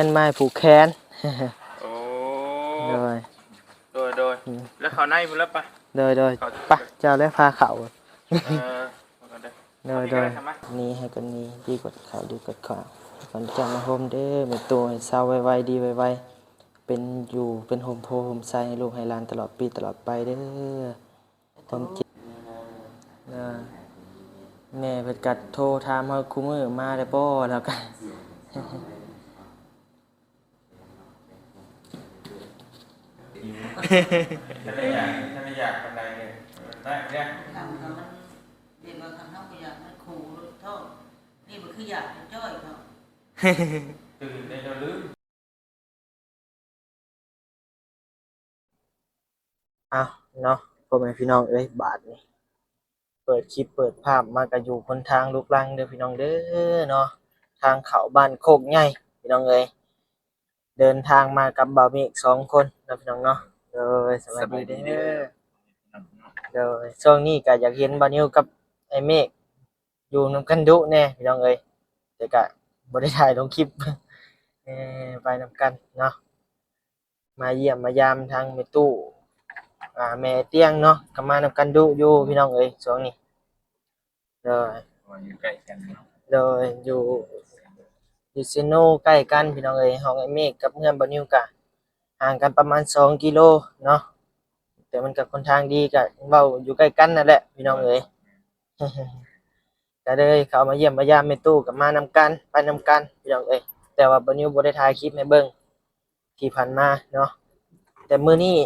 เป็นไม้ผูกแขน โอ้ โดยโดยแล้วเขาในพุ่นแล้วปะโดยปะเจ้าได้พาเขาเอากันเด้อโดยเอาพี่ก็ได้ทำไหม นี้ให้กันนี้ดีกดเขาดีกดขอก่อนจะมาโฮมเด้อมีตัวให้เศร้าไวๆดีไวๆเป็นอยู่เป็นโฮมโพโฮมไซให้ลูกให้หลานตลอดปีตลอดไปเด้อความจริงแม่เพิ่นกัดโทรถามเฮาคุมื้อมาได้บ่แล้วกัน ถ้าไม่อยากทำไรเลยได้เนี่ย ทำแล้วมันเรียนมาทำเท่ากับอย่างมันขู่โทษนี่มันคืออยากจะจ้อยเขา ตื่นได้จะลืม อ้าวเนาะพ่อแม่พี่น้องเอ้ยบาทนี่เปิดคลิปเปิดภาพมาก็อยู่คนทางลูกรังเด้อพี่น้องเด้อเนาะทางเขาบ้านโคกใหญ่พี่น้องเอ้ยเดินทางมากับบ่าวเมฆ2คนนะพี่น้องเนาะโดยสวัสดีเด้อโดยช่วงนี้ก็อยากเห็นบ่าวนิวกับไอ้เมฆอยู่นำกันดุแน่พี่น้องเอ้ยแต่ก็บ่ได้ถ่ายลงคลิป ไปนำกันเนาะมาเยี่ยมมายามทางแม่ตู้แม่เตียงเนาะก็มานำกันดุอยู่พี่น้องเอ้ยช่วงนี้โดย อยู่ใกล้กันเนาะ โดยอยู่ซิโนใกล้กันพี่น้องเอ้ยห้องไอ้เมฆกับเพื่อนบ่นิวก็ห่างกันประมาณ2กิโลเนาะแต่มันก็ค่อนข้างดีก็เว้าอยู่ใกล้กันนั่นแหละพี่น้องเอ้ย ก็เลยเข้ามาเยี่ยมมายามแม่ตู้ก็มานำกันไปนำกันพี่น้องเอ้ยแต่ว่าบ่นิวบ่ได้ถ่ายคลิปให้เบิ่งที่ผ่านมาเนาะแต่มื้อนี้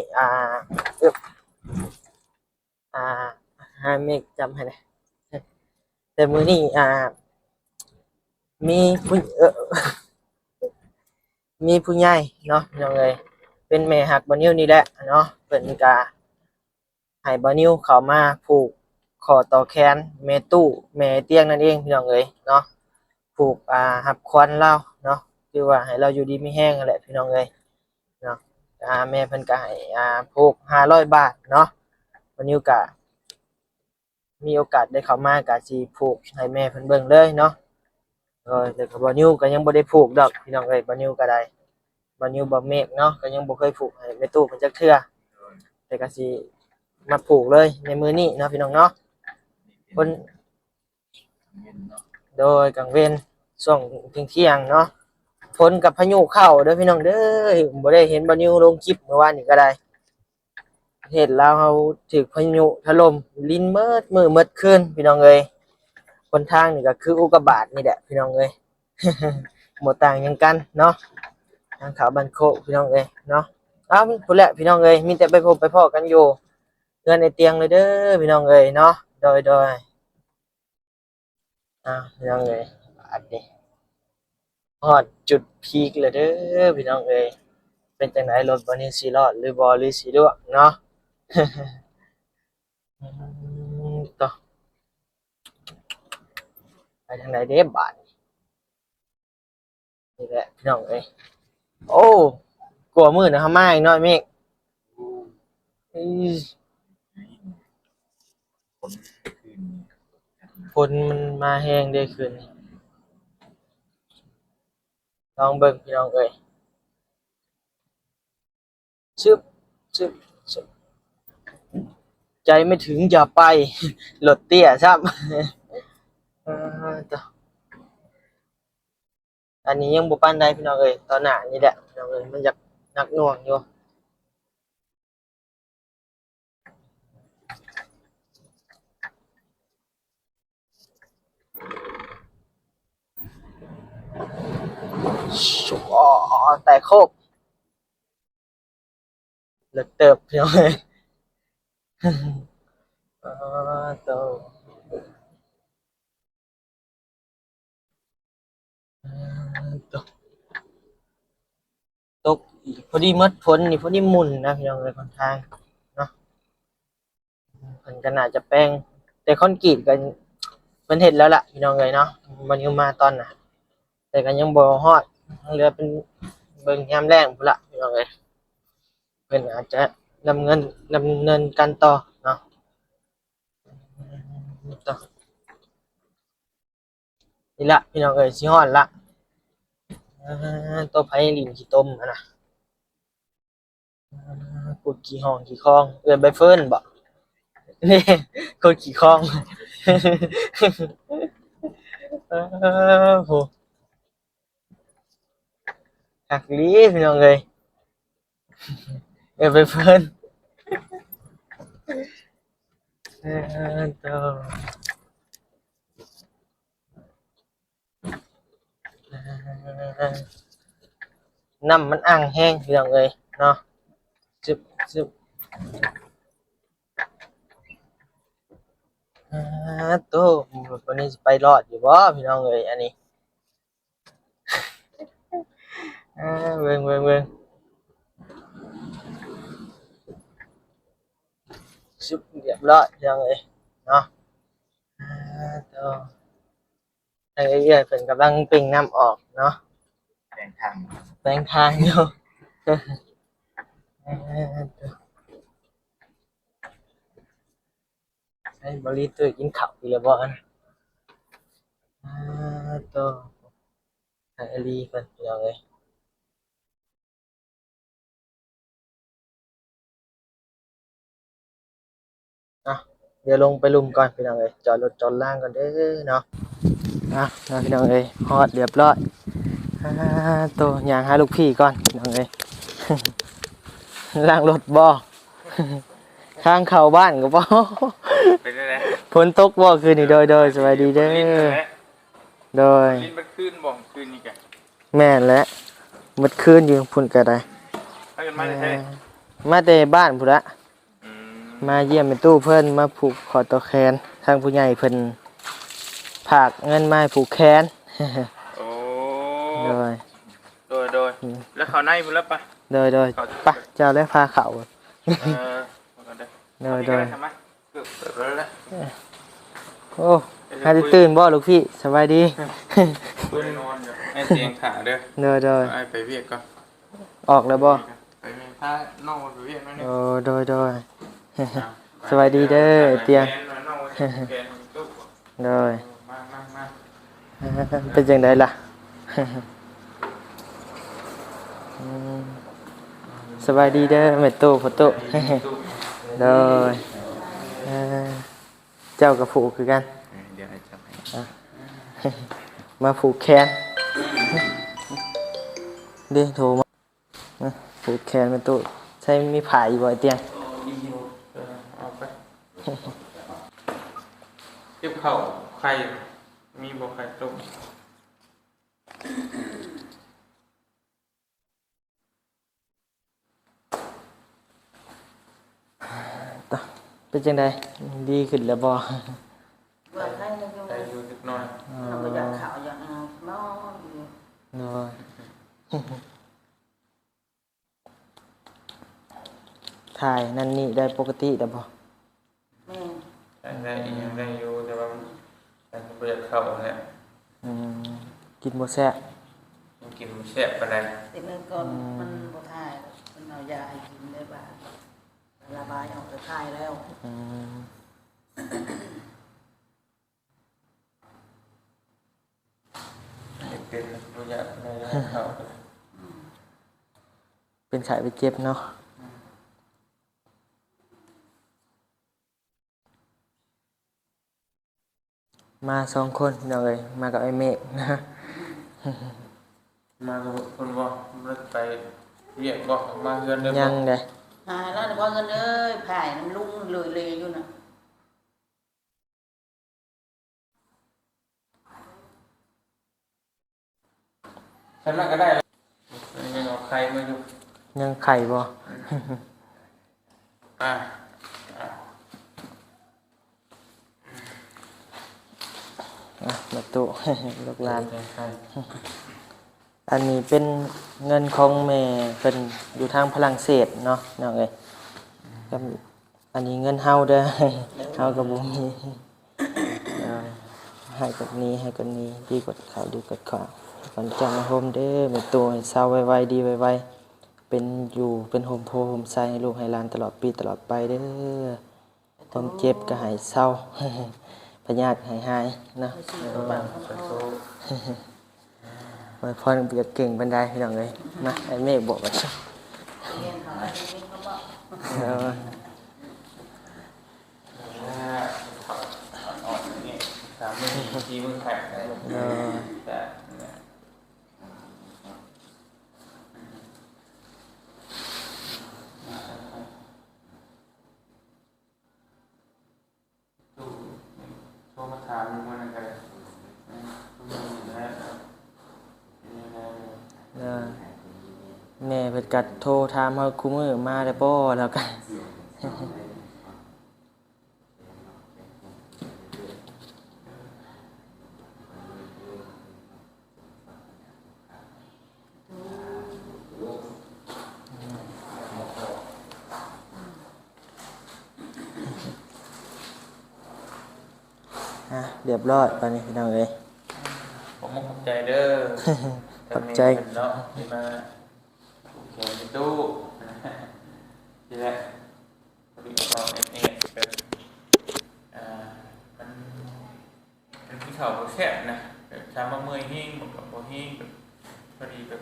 อึ๊บอ่าให้เมฆจำให้หน่อยแต่มื้อนี้มีผู้มีผู้ใหญ่เนาะพี่น้องเอ้ยเป็นแม่ฮักบ่นิวนี่แหละเนาะเพิ่นก็ให้บ่นิวเข้ามาผูกข้อต่อแขนแม่ตู้แม่เตียงนั่นเองพี่น้องเอ้ยเนาะผูกรับขวัญเราเนาะคือว่าให้เราอยู่ดีมีแรงนั่นแหละพี่น้องเอ้ยเนาะแม่เพิ่นก็ให้ผูก500บาทเนาะบ่นิวก็มีโอกาสได้เข้ามาก็สิผูกให้แม่เพิ่นเบิ่งเลยเนาะแต่ก็บ่นิวก็ยังบ่ได้ผูกดอกพี่น้องเอ้ยบ่นิวก็ได้ บ่นิวบ่เมฆเนาะก็ยังบ่เคยผูกให้แม่ตู้เพิ่นจักเทื่อแต่ก็สิมาผูกเลยในมื้อนี้เนาะพี่น้องเนาะเพิ่นโดยกลางเว้นช่วงเที่ยงๆเนาะฝนกับพายุเข้าเด้อพี่น้องเด้อบ่ได้เห็นบ่นิวลงคลิปเมื่อวานนี้ก็ได้ประเทศลาวเฮาถูกพายุถล่มลิ้นเมิดมื้อเมิดคืนพี่น้องเอ้ยหนทางนี่ก็คืออุกกาบาตนี่แหละพี่น้องเอ้ย บ่ต่างหยังกันเนาะ ทางเขาบันโคกพี่น้องเอ้ยเนาะอ้าวพุ่นแหละพี่น้องเอ้ยมีแต่ไปพบไปพ้อกันอยู่เรือนในเตียงเลยเด้อพี่น้องเอ้ยเนาะโดยพี่น้องเอ้ยอันนี้ฮอดจุดพีคเลยเด้อพี่น้องเอ้ยเป็นจังไดรถบ่นี้สิรอดหรือบ่หรือสิร่วงเนาะ ต่อไปทางไหนเด้บาดนี่แหละพี่น้องเอ้ยโอ้กลัวมืดนะเฮามาอีกหน่อยเมฆอื้อฝนมันมาแรงเด้อคืนนี้ลองเบิ่งพี่น้องเอ้ย ชึบชึบชึบใจไม่ถึงอย่าไปรถเตี้ยซ้ำต่ออันนี้ยังบ่ปานใดพี่น้องเอ้ยตอนหน้านี่แหละพี่น้องเอ้ยมันอยากหนักหน่วงอยู่ชุบแต่โคกเลิกเติบพี่น้องเอ้ยต่อต่อตกอีกพอดีหมดฝนนี่พอดีหมุนนะพี่น้องเอ้ยค่อนข้างเนาะเพิ่นก็น่าจะแปลงแต่คอนกรีตก็เพิ่นเฮ็ดแล้วล่ะพี่น้องเอ้ยเนาะมันอยู่มาตอนน่ะแต่ก็ยังบ่ฮอดเหลือเป็นเบิ่งยามแล้งพุ่นล่ะพี่น้องเอ้ยเพิ่นอาจจะดำเนินการต่อเนาะต่อนี่ล่ะพี่น้องเอ้ยสิฮอดละ ตัวไผ่ลินขี้ต้มอะนะกุดขี้ห้องขี้คองเอิ้นใบเฟิร์นบ่นี่กุดขี้คองโหคักอีหลีพี่น้องเอ้ยเอิ้นใบเฟิร์นโตน้ำมันอั่งแห้งพี่น้องเอ้ยเนาะจึบจึบโตวันนี้สิไปรอดอยู่บ่พี่น้องเอ้ยอันนี้เบิ่งซึบเรียบร้อยพี่น้องเอ้ยเนาะโตทางเอ้ยเพิ่นกำลังปิ้งน้ำออกเนาะ แบ่งทาง แปลงทางอยู่ใช้บริตัวกินข้าวอีกแล้วบ่อันโตทางอลีเพิ่นพี่น้องเอ้ยอ่ะเดี๋ยวลงไปลุมก่อนพี่น้องเอ้ยจอดรถจอดล่างก่อนเด้อเนาะพี่น้องเอ้ยฮอดเรียบร้อยโตย่างหาลูกพี่ก่อนพี่น้องเอ้ยล้างรถบ่ข้างเข้าบ้านก็บ่ เป็นได้ไหม ฝนตกบ่คืนนี้โดยสวัสดีเด้อโดย ลิ้นมันขึ้นบ่ขึ้นนี่แก แม่นแหละมืดคืนอยู่พุ่นก็ได้ ถ้าเกิดมาได้ มาแต่บ้านพุ่นละ อืม มาเยี่ยมเป็นตู้เพิ่นมาผูกคอตอแขนทางผู้ใหญ่เพิ่นฝากเงินมาให้ผูกแขน โอ้ โดย โดยแล้วเขาในพุ่นแล้วปะ โดยไปเจ้าแล้วพาเขา มากันเด้อ โดย ทำไมเกือบเปิดแล้ว โอ้หาได้ตื่นบ่ลูกพี่สบายดี คุยนอนอยู่ให้เตียงขาเด้อ โดย ไอ้ไปเวียกก่อน ออกแล้วบ่ ไปเวียกถ้านอกไปเวียกนั่นนี่ โอ้โดย สวัสดีเด้อเตียง โดย มา เป็นจังไดล่ะ สบายดีเด้อแม่ตู้พ่อตู้ โดยเจ้ากับผูกคือกัน เดี๋ยวให้จับให้ มาผูกแขนเด้โทรมาผูกแขนแม่ตู้ใช่มีผายอยู่บ่ไอ้เตียง เอาไปเก็บเข่าไข่มีบ่ไข่ต้ม เป็นจังไดดีขึ้นแล้วบ่ ว่าใครจะอยู่ ไข่อยู่นิดหน่อย เราก็อยากข่าวอยากนอนอยู่ โดยถ่ายนั่นนี่ได้ปกติแต่บ่ แม่ ได้ยังได้อยู่แต่ว่าแต่ก็บ่อยากเข้าแล้ว กินบ่แซ่บ ยังกินบ่แซ่บปานใด ติดเงินก่อนมันบ่ทายมันเอายาให้กินได้บ้างระบายออกจะทายแล้ว อืม เป็นบ่อยากปานใดเข้า เป็นไข้ไปเจ็บเนาะมา2คนพี่น้องเอ้ยมากับไอ้เมฆนะ มากับคนบ่มันไปเรียกบ่มาเฮือนเด้อ ยั บ่ งเด้ หายแล้วแต่ว่าเงินเอ้ยผ่ายน้ำลุงเลยอยู่น่ะ ฉันน่ะก็ได้ยังเอาไข่มาอยู่ ยังไข่บ่ อ่ะ มาตุ ลูกหลาน ไข่ อันนี้เป็นเงินของแม่เพิ่นอยู่ทางฝรั่งเศสเนาะน้องเอ้ยก็อันนี้เงินเฮาเด้อ เฮาก็บ่มีให้กับนี้ดีกว่าข้าวดีกว่าข้าวก่อนจะมาโฮมเด้อแม่ตัวให้เศร้าไวๆดีไวๆเป็นอยู่เป็นโฮมโพโฮมไซให้ลูกให้หลานตลอดปีตลอดไปเด้อความเจ็บก็ให้เศร้า พยาธิให้หายนะ ไม่ใช่ตัวบางของเขา อวยพรอยากเก่งปานใดพี่น้องเอ้ยมาไอ้เมฆบอกว่า เรียนเขาอะไรนี่เขาบอก เออ อ่อนๆนี่3 มื้อ4 มื้อแข็ง เออ แต่ตู้โทรมาถามมันอะไรเออแม่เพิ่นกัดโทรถามเฮาคุมื้อมาได้บ่แล้วกัน เรียบร้อยตอนนี้พี่น้องเอ้ย ผมขอบใจเด้อ ขอบใจ เนาะที่มาเขียนในตู้ทีแรกพอดีเอาเอ็ดแบบมันเป็นที่เขาแคบนะแบบชามะเมยหิ้งบกับโบหิ้งแบบพอดีแบบ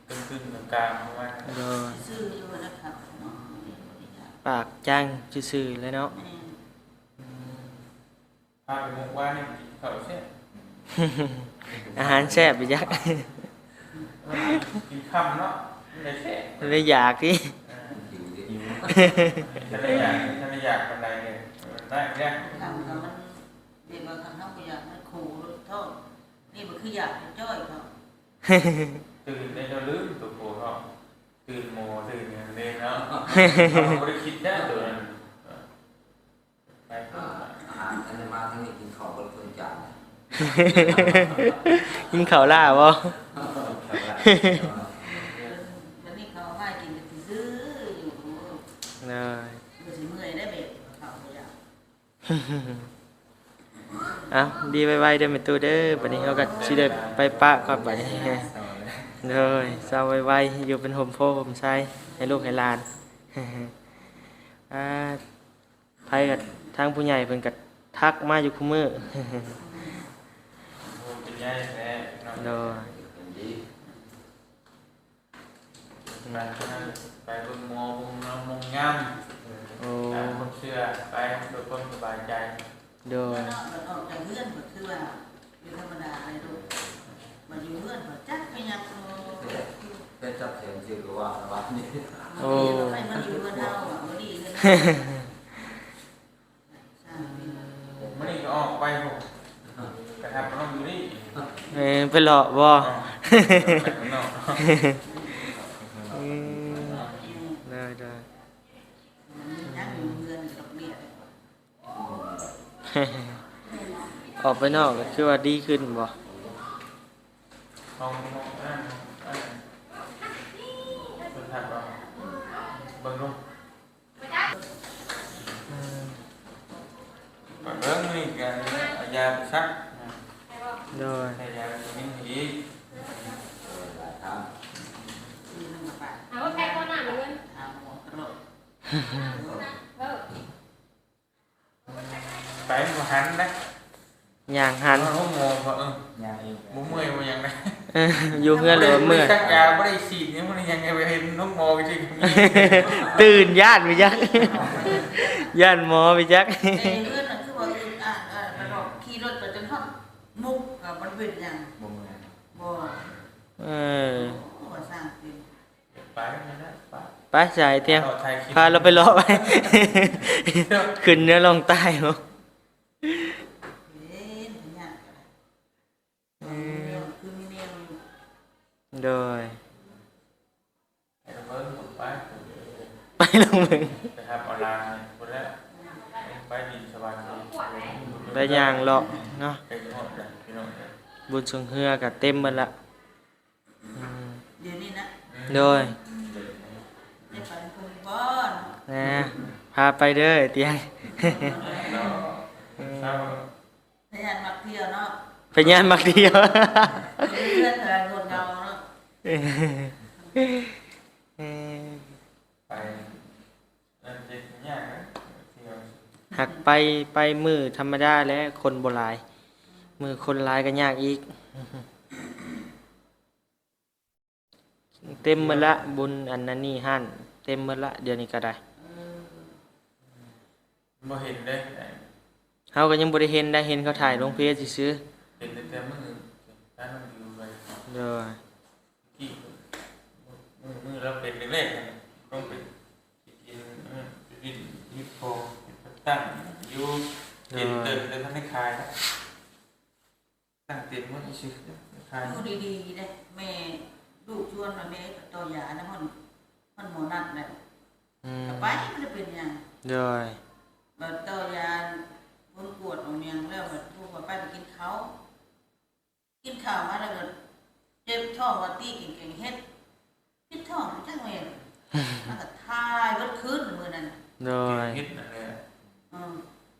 ตึงๆกลางๆประมาณนั้น โดย ซื้ออยู่นะครับเนาะ ปากจังซื่อๆเลยเนาะ แม่ พาไปมุกว่านี่เขาแคบ อาหารแซ่บไปจัก กินคำเนาะไม่ได้แคบ เลยอยากดิ ฉันไม่อยากปันใดเนี่ยได้เนี่ย ทำกับมันเรียนมาทำเท่าก็อยากมันขู่โทษนี่มันคืออยากจ้อยเขา ตื่นได้เราลืมตัวโผล่เขาตื่นโมตื่นอย่างนี้เนาะไม่ได้คิดได้ตัวนั้นไปก็ อาหารอันนี้มาทั้งนี้กินข้าวคนคนจาน กินข้าวล่าบ่ แล้วนี่เขาให้กินแต่ซื้ออยู่ เลย มันสิเมื่อยได้แบบเขาก็อยาก เอ้าดีไวๆเด้อแม่ตู้เด้อบัดนี้เฮาก็สิได้ไปปะก่อนบัดนี้เลยเศร้าไวๆอยู่เป็นโฮมโพโฮมไซให้ลูกให้หลาน อ่าไผก็ทางผู้ใหญ่เพิ่นก็ทักมาอยู่คุมื้อ เป็นย่าแท้เนาะ โดย ไปบนมองมองงาม โอ้ คนเชื่อไปโดยคนสบายใจ โดย มันออกจากเพื่อนก็คือว่าอยู่ธรรมดาเลยลูกมาอยู่เพื่อนก็จักไม่ยัง เป็นจับเสียงชื่อว่าวันนี้ โอ้ไม่มาอยู่เพื่อนเฮาอ่ะบ่ดีเลย ไม่ได้ออกไปผมกระทำมันต้องอยู่นี่ ไปหลอกบ่ เนาะ อืมได้ได้ ยังอยู่เพื่อนกับเบียด ออกไปนอกก็คือว่าดีขึ้นบ่ ห้องนั่นคนถัดมาเบิ่งลงเบิ่งนี่กันยาซัก โดย ใส่ยานิ่งอีก คือมันมาปะ เอาว่าแพ้คนหน้าเหมือนกัน เอาหมดกระโดด ไปมาหันนะ ย่างหัน ห้องมองว่ายาเอง บุ้มเมื่อยมายังไง อยู่เฮือนหรือว่าเมื่อย ชักยาไม่ได้ฉีดเนี่ยมันยังไงไปเห็นน้องมอจริง ตื่นญาติไปจัก ญาติหมอไปจัก ในเพื่อนน่ะคือว่ามันบอกขี่รถไปจนฮอดมุกกับมันเป็นอย่าง บ่มือ บ่ เออ บ่สร้างเป็น ไปไม่ได้ไป ไปสายเตียง ต่อไทยคลิป พาเราไปเลาะไป ขึ้นเหนื้อลงใต้บ่ เป็นอย่างคือมีแนวอยู่ โดย ไอ้เบิ้งไป ไปลงมึง ไปทำออนไลน์คนแรกไปดีสบายดี ไปย่างเลาะเนาะ ไปหมดเลยพี่น้องเลย บุญสงเฮือก็เต็มหมดละอืม เดี๋ยวนี้นะ โดย ได้ไปคนบ่อน นะพาไปเด้อเตียง เช้า พยานมักเที่ยวเนาะ ไปย่านมักเดียว เพื่อนเธอคนเงาเนาะ ไปนั่นเจ็บยากนะเที่ยว หักไปมือธรรมดาและคนโบราณมือคนหลายก็ยากอีก เต็มหมดละบุญอันนั้นนี่หั่นเต็มหมดละเดี๋ยวนี้ก็ได้ บ่เห็นเด้ เฮาก็ยังบ่ได้เห็นได้เห็นเขาถ่ายลงเพจซื่อ เห็นแต่มื้อร้านมันอยู่ไป ๆเด้อ กี่มือเราเป็นแรกๆต้องเป็นกินฮิปโปตั้งอยู่เต็มเติมเลยท่านได้คายตั้งเต็มมันชื่อคาย ดูดีๆได้แม่ลูกชวนมาแม่ตัวยานะมันหมอนัดแล้ว อืม ก็ไปมันจะเป็นยัง เด้อ บัดตัวยาคนปวดเอาเมียงแล้วบัดพวกว่าไปกินข้าวมาแล้วก็เจ็บท้องว่าตีกินแกงเฮ็ดพิษท้องจังแม่นมันก็ทายเบิดคืนมื้อนั้น เด้อ เฮ็ดนั่นแหละ อืม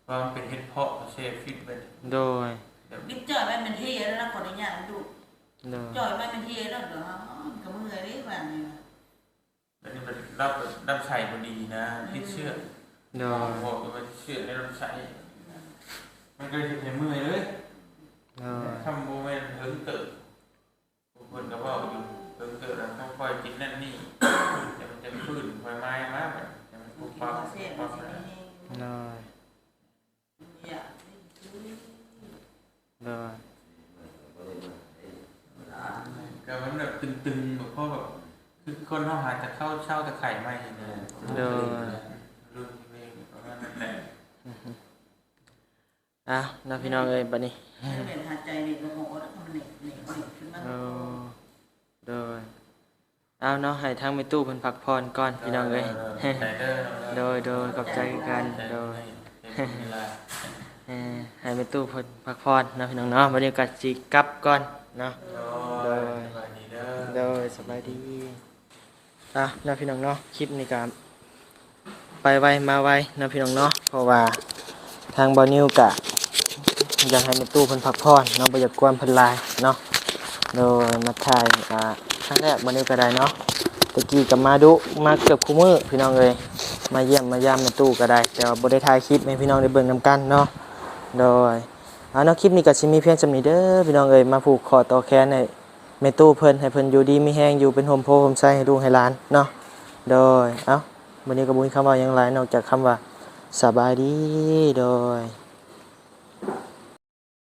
เพราะมันเป็นเฮ็ดเพาะเชฟฟิตเป็น เด้อ บิ๊กจ่อยมันเป็นเฮียแล้วนะขออนุญาตดู เด้อ จ่อยมันเป็นเฮียแล้วเหรอฮะก็มืออะไรบ้างนี่นะ แล้วนี่มันรับใส่พอดีนะที่เชื่อ เด้อ บอกว่าเชื่อในรับใส่มันก็จะเป็นมือเลย เด้อ ทำโมเมนต์เฮิงเติบคนก็ว่าอยู่เฮิงเติบแล้วต้องคอยกินนั่นนี่จะมันจะฟื้นคอยไม้มากแบบจะมันปุ๊บปั๊บ เสีย ปั๊บ เสีย นะ เด้อ อย่า เด้อ ก็มันแบบตึงๆแบบเพราะแบบคือคนเขาหาจะเข้าเช่าตะไคร่ไม่เนี่ย เด้อ รุ่นนี้ประมาณนั้นแหละ อ่ะนะพี่น้องเอ้ยบัดนี้ เป็นหาใจเด็กโมโหแล้วมันเหน็บขึ้นมา เด้อเอาเนาะให้ทางแม่ตู้เพิ่นพักผ่อนก่อนพี่น้องเอ้ย โดยขอบใจกันโดย ให้แม่ตู้เพิ่นพักผ่อนเนาะพี่น้องเนาะบัดนี้ก็สิกลับก่อนเนาะ โดยสบายดีอ่ะเนาะพี่น้องเนาะคลิปนี้ก็ไปไวมาไวเนาะพี่น้องเนาะเพราะว่าทางบอนิวกะอยากให้แม่ตู้เพิ่นพักผ่อนเนาะบ่อยากกวนเพิ่นหลายเนาะโดยมาถ่ายครั้งแรกบอนิวก็ได้เนาะตะกี้ก็มาดุมาเกือบคู่มื้อพี่น้องเอ้ยมาเยี่ยมมายามแม่ตู้ก็ได้แต่ว่าบ่ได้ถ่ายคลิปให้พี่น้องได้เบิ่งนํกันเนาะโดยเนาะคลิปนี้ก็สิมีเพียงส่ำนี้เด้อพี่น้องเอ้ยมาผูกคอต่อแขนให้แม่ตู้เพิ่นให้เพิ่นอยู่ดีมีแฮงอยู่เป็นโฮมโพโฮมไซให้ลูกให้หลานเนาะโดยเอ้าวันนี้ก็บ่มีคำว่าหยังหลายนอกจากคำว่าสบายดีโดย